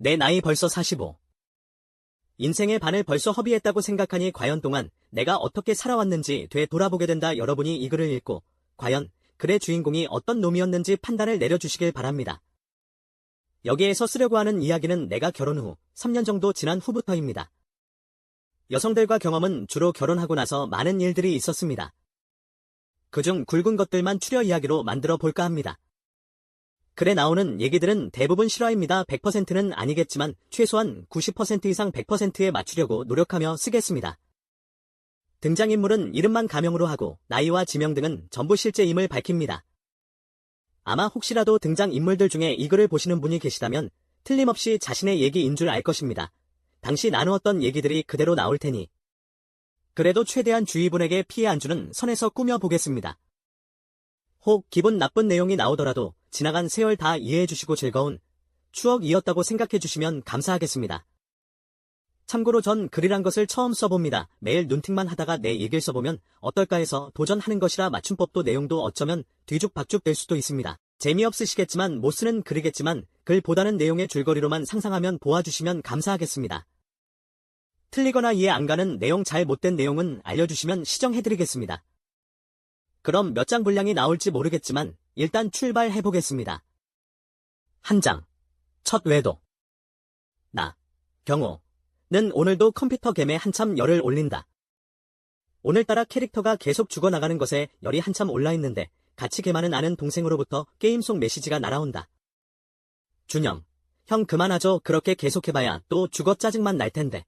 내 나이 벌써 45. 인생의 반을 벌써 허비했다고 생각하니 과연 동안 내가 어떻게 살아왔는지 되돌아보게 된다. 여러분이 이 글을 읽고 과연 글의 주인공이 어떤 놈이었는지 판단을 내려주시길 바랍니다. 여기에서 쓰려고 하는 이야기는 내가 결혼 후 3년 정도 지난 후부터입니다. 여성들과 경험은 주로 결혼하고 나서 많은 일들이 있었습니다. 그중 굵은 것들만 추려 이야기로 만들어 볼까 합니다. 글에 나오는 얘기들은 대부분 실화입니다. 100%는 아니겠지만 최소한 90% 이상 100%에 맞추려고 노력하며 쓰겠습니다. 등장인물은 이름만 가명으로 하고 나이와 지명 등은 전부 실제임을 밝힙니다. 아마 혹시라도 등장인물들 중에 이 글을 보시는 분이 계시다면 틀림없이 자신의 얘기인 줄 알 것입니다. 당시 나누었던 얘기들이 그대로 나올 테니 그래도 최대한 주위분에게 피해 안 주는 선에서 꾸며보겠습니다. 혹 기분 나쁜 내용이 나오더라도 지나간 세월 다 이해해주시고 즐거운 추억이었다고 생각해주시면 감사하겠습니다. 참고로 전 글이란 것을 처음 써봅니다. 매일 눈팅만 하다가 내 얘기를 써보면 어떨까 해서 도전하는 것이라 맞춤법도 내용도 어쩌면 뒤죽박죽 될 수도 있습니다. 재미없으시겠지만 못 쓰는 글이겠지만 글보다는 내용의 줄거리로만 상상하면 보아주시면 감사하겠습니다. 틀리거나 이해 안 가는 내용, 잘 못된 내용은 알려주시면 시정해드리겠습니다. 그럼 몇 장 분량이 나올지 모르겠지만 일단 출발해보겠습니다. 한 장. 첫 외도. 나, 경호는 오늘도 컴퓨터 게임에 한참 열을 올린다. 오늘따라 캐릭터가 계속 죽어나가는 것에 열이 한참 올라있는데 같이 게임하는 아는 동생으로부터 게임 속 메시지가 날아온다. 준영, 형 그만하죠. 그렇게 계속해봐야 또 죽어 짜증만 날 텐데.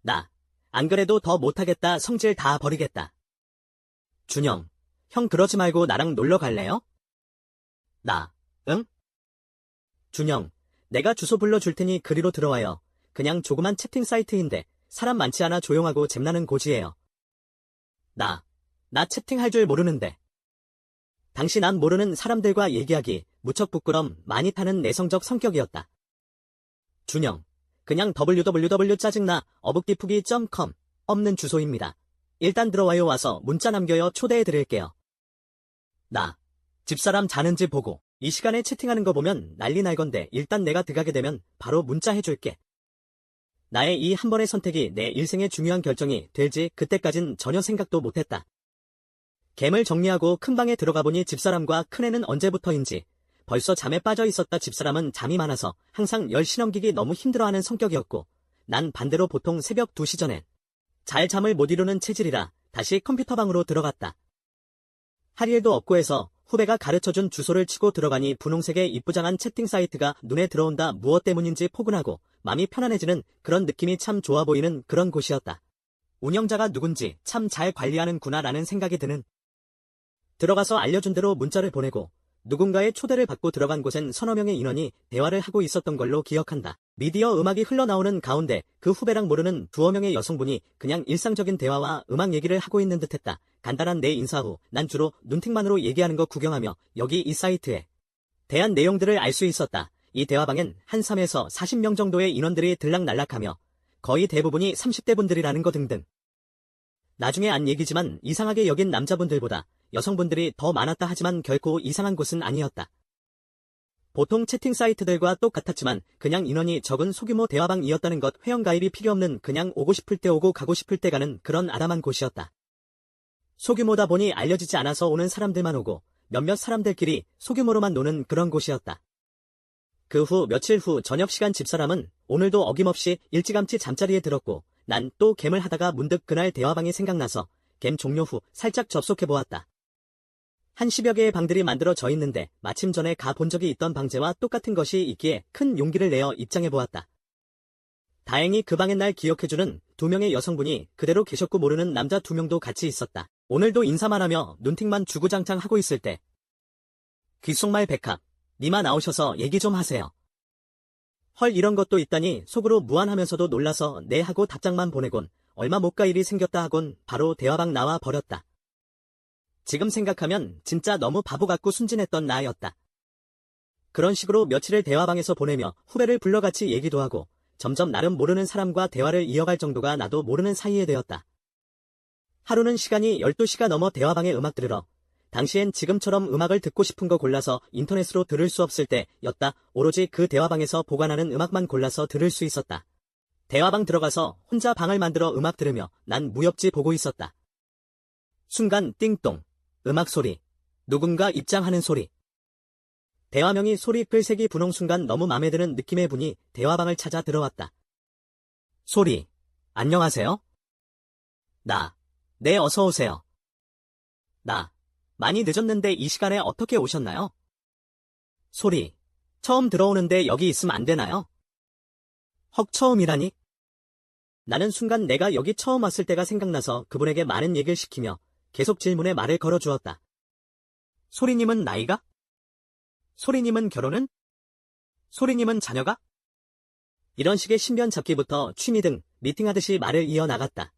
나, 안 그래도 더 못하겠다. 성질 다 버리겠다. 준영, 형 그러지 말고 나랑 놀러 갈래요? 나, 응? 준영, 내가 주소 불러줄 테니 그리로 들어와요. 그냥 조그만 채팅 사이트인데 사람 많지 않아 조용하고 잼나는 곳이에요. 나 채팅할 줄 모르는데. 당시 난 모르는 사람들과 얘기하기 무척 부끄럼 많이 타는 내성적 성격이었다. 준영, 그냥 www 짜증나 어북디푸기.com 없는 주소입니다. 일단 들어와요. 와서 문자 남겨요. 초대해드릴게요. 나, 집사람 자는지 보고 이 시간에 채팅하는 거 보면 난리 날 건데 일단 내가 들어가게 되면 바로 문자 해줄게. 나의 이 한 번의 선택이 내 일생의 중요한 결정이 될지 그때까진 전혀 생각도 못했다. 겜을 정리하고 큰 방에 들어가 보니 집사람과 큰애는 언제부터인지 벌써 잠에 빠져 있었다. 집사람은 잠이 많아서 항상 10시 넘기기 너무 힘들어하는 성격이었고 난 반대로 보통 새벽 2시 전엔 잘 잠을 못 이루는 체질이라 다시 컴퓨터 방으로 들어갔다. 할 일도 없고 해서 후배가 가르쳐준 주소를 치고 들어가니 분홍색의 이쁘장한 채팅 사이트가 눈에 들어온다. 무엇 때문인지 포근하고 마음이 편안해지는 그런 느낌이 참 좋아 보이는 그런 곳이었다. 운영자가 누군지 참 잘 관리하는구나 라는 생각이 드는. 들어가서 알려준 대로 문자를 보내고 누군가의 초대를 받고 들어간 곳엔 서너 명의 인원이 대화를 하고 있었던 걸로 기억한다. 미디어 음악이 흘러나오는 가운데 그 후배랑 모르는 두어 명의 여성분이 그냥 일상적인 대화와 음악 얘기를 하고 있는 듯했다. 간단한 내 인사 후 난 주로 눈팅만으로 얘기하는 거 구경하며 여기 이 사이트에 대한 내용들을 알 수 있었다. 이 대화방엔 한 3에서 40명 정도의 인원들이 들락날락하며 거의 대부분이 30대 분들이라는 거 등등. 나중에 안 얘기지만 이상하게 여긴 남자분들보다 여성분들이 더 많았다. 하지만 결코 이상한 곳은 아니었다. 보통 채팅 사이트들과 똑같았지만 그냥 인원이 적은 소규모 대화방이었다는 것. 회원가입이 필요 없는 그냥 오고 싶을 때 오고 가고 싶을 때 가는 그런 아담한 곳이었다. 소규모다 보니 알려지지 않아서 오는 사람들만 오고 몇몇 사람들끼리 소규모로만 노는 그런 곳이었다. 그 후 며칠 후 저녁시간 집사람은 오늘도 어김없이 일찌감치 잠자리에 들었고 난 또 겜을 하다가 문득 그날 대화방이 생각나서 겜 종료 후 살짝 접속해보았다. 한 10여 개의 방들이 만들어져 있는데 마침 전에 가본 적이 있던 방제와 똑같은 것이 있기에 큰 용기를 내어 입장해보았다. 다행히 그 방엔 날 기억해주는 2명의 여성분이 그대로 계셨고 모르는 남자 2명도 같이 있었다. 오늘도 인사만 하며 눈팅만 주구장창 하고 있을 때 귓속말 백합, 니마 나오셔서 얘기 좀 하세요. 헐, 이런 것도 있다니 속으로 무안하면서도 놀라서 네 하고 답장만 보내곤 얼마 못 가 일이 생겼다 하곤 바로 대화방 나와 버렸다. 지금 생각하면 진짜 너무 바보 같고 순진했던 나였다. 그런 식으로 며칠을 대화방에서 보내며 후배를 불러 같이 얘기도 하고 점점 나름 모르는 사람과 대화를 이어갈 정도가 나도 모르는 사이에 되었다. 하루는 시간이 12시가 넘어 대화방에 음악 들으러 당시엔 지금처럼 음악을 듣고 싶은 거 골라서 인터넷으로 들을 수 없을 때였다. 오로지 그 대화방에서 보관하는 음악만 골라서 들을 수 있었다. 대화방 들어가서 혼자 방을 만들어 음악 들으며 난 무협지 보고 있었다. 순간 띵동. 음악 소리. 누군가 입장하는 소리. 대화명이 소리 끌색이 분홍. 순간 너무 맘에 드는 느낌의 분이 대화방을 찾아 들어왔다. 소리. 안녕하세요? 네, 어서 오세요. 많이 늦었는데 이 시간에 어떻게 오셨나요? 소리. 처음 들어오는데 여기 있으면 안 되나요? 헉, 처음이라니? 나는 순간 내가 여기 처음 왔을 때가 생각나서 그분에게 많은 얘기를 시키며 계속 질문에 말을 걸어주었다. 소리님은 나이가? 소리님은 결혼은? 소리님은 자녀가? 이런 식의 신변잡기부터 취미 등 미팅하듯이 말을 이어나갔다.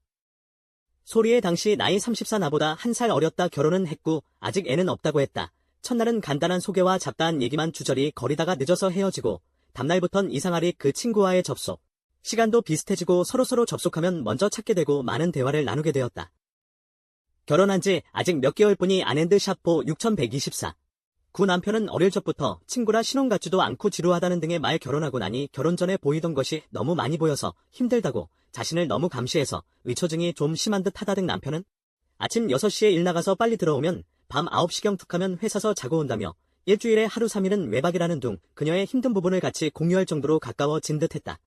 소리의 당시 나이 34, 나보다 한 살 어렸다. 결혼은 했고 아직 애는 없다고 했다. 첫날은 간단한 소개와 잡다한 얘기만 주저리 거리다가 늦어서 헤어지고 다음날부턴 이상하리 그 친구와의 접속. 시간도 비슷해지고 서로서로 접속하면 먼저 찾게 되고 많은 대화를 나누게 되었다. 결혼한 지 아직 몇 개월뿐이 안앤드 샤포 6124. 구 남편은 어릴 적부터 친구라 신혼 같지도 않고 지루하다는 등의 말. 결혼하고 나니 결혼 전에 보이던 것이 너무 많이 보여서 힘들다고, 자신을 너무 감시해서 의처증이 좀 심한 듯 하다 등 남편은 아침 6시에 일 나가서 빨리 들어오면 밤 9시경 툭하면 회사서 자고 온다며 일주일에 하루 3일은 외박이라는 둥 그녀의 힘든 부분을 같이 공유할 정도로 가까워진 듯 했다.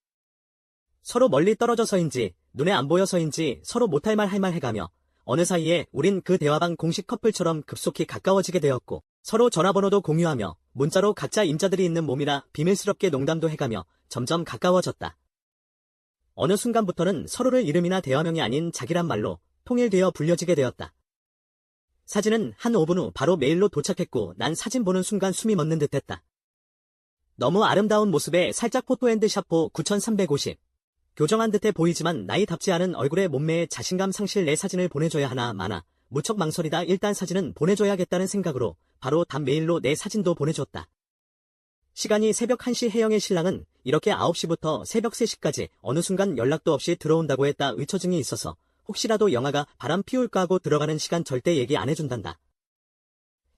서로 멀리 떨어져서인지 눈에 안 보여서인지 서로 못할 말 할 말 해가며 어느 사이에 우린 그 대화방 공식 커플처럼 급속히 가까워지게 되었고 서로 전화번호도 공유하며 문자로 각자 임자들이 있는 몸이라 비밀스럽게 농담도 해가며 점점 가까워졌다. 어느 순간부터는 서로를 이름이나 대화명이 아닌 자기란 말로 통일되어 불려지게 되었다. 사진은 한 5분 후 바로 메일로 도착했고 난 사진 보는 순간 숨이 멎는 듯했다. 너무 아름다운 모습에 살짝 포토앤드 샤포 9350. 교정한 듯해 보이지만 나이답지 않은 얼굴에 몸매에 자신감 상실. 내 사진을 보내줘야 하나 마나 무척 망설이다 일단 사진은 보내줘야겠다는 생각으로 바로 답 메일로 내 사진도 보내줬다. 시간이 새벽 1시. 혜영의 신랑은 이렇게 9시부터 새벽 3시까지 어느 순간 연락도 없이 들어온다고 했다. 의처증이 있어서 혹시라도 영아가 바람 피울까 하고 들어가는 시간 절대 얘기 안 해준단다.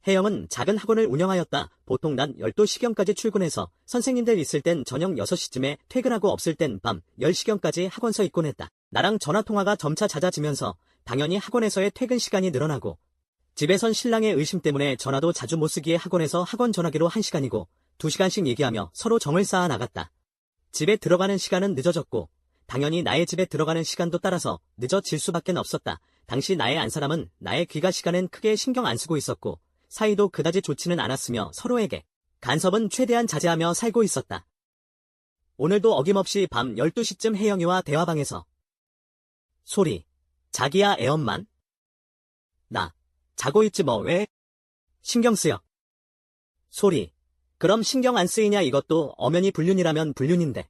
혜영은 작은 학원을 운영하였다. 보통 난 12시경까지 출근해서 선생님들 있을 땐 저녁 6시쯤에 퇴근하고 없을 땐 밤 10시경까지 학원서 있곤 했다. 나랑 전화통화가 점차 잦아지면서 당연히 학원에서의 퇴근 시간이 늘어나고 집에선 신랑의 의심 때문에 전화도 자주 못 쓰기에 학원에서 학원 전화기로 1시간이고 2시간씩 얘기하며 서로 정을 쌓아 나갔다. 집에 들어가는 시간은 늦어졌고 당연히 나의 집에 들어가는 시간도 따라서 늦어질 수밖에 없었다. 당시 나의 안사람은 나의 귀가 시간엔 크게 신경 안 쓰고 있었고 사이도 그다지 좋지는 않았으며 서로에게 간섭은 최대한 자제하며 살고 있었다. 오늘도 어김없이 밤 12시쯤 혜영이와 대화방에서 소리. 자기야 애엄만? 나 자고 있지 뭐 왜? 신경 쓰여. 소리. 그럼 신경 안 쓰이냐 이것도 엄연히 불륜이라면 불륜인데.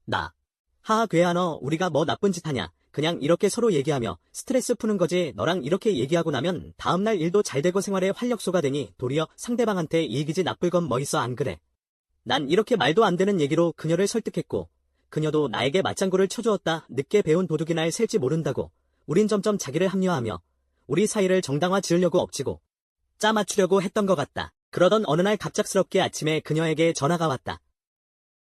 나. 하하 괴하너 우리가 뭐 나쁜 짓 하냐. 그냥 이렇게 서로 얘기하며 스트레스 푸는 거지. 너랑 이렇게 얘기하고 나면 다음날 일도 잘 되고 생활에 활력소가 되니 도리어 상대방한테 이익이지 나쁠 건 뭐 있어 안 그래. 난 이렇게 말도 안 되는 얘기로 그녀를 설득했고 그녀도 나에게 맞장구를 쳐주었다. 늦게 배운 도둑이 날 셀지 모른다고. 우린 점점 자기를 합리화하며 우리 사이를 정당화 지으려고 엎치고 짜 맞추려고 했던 것 같다. 그러던 어느 날 갑작스럽게 아침에 그녀에게 전화가 왔다.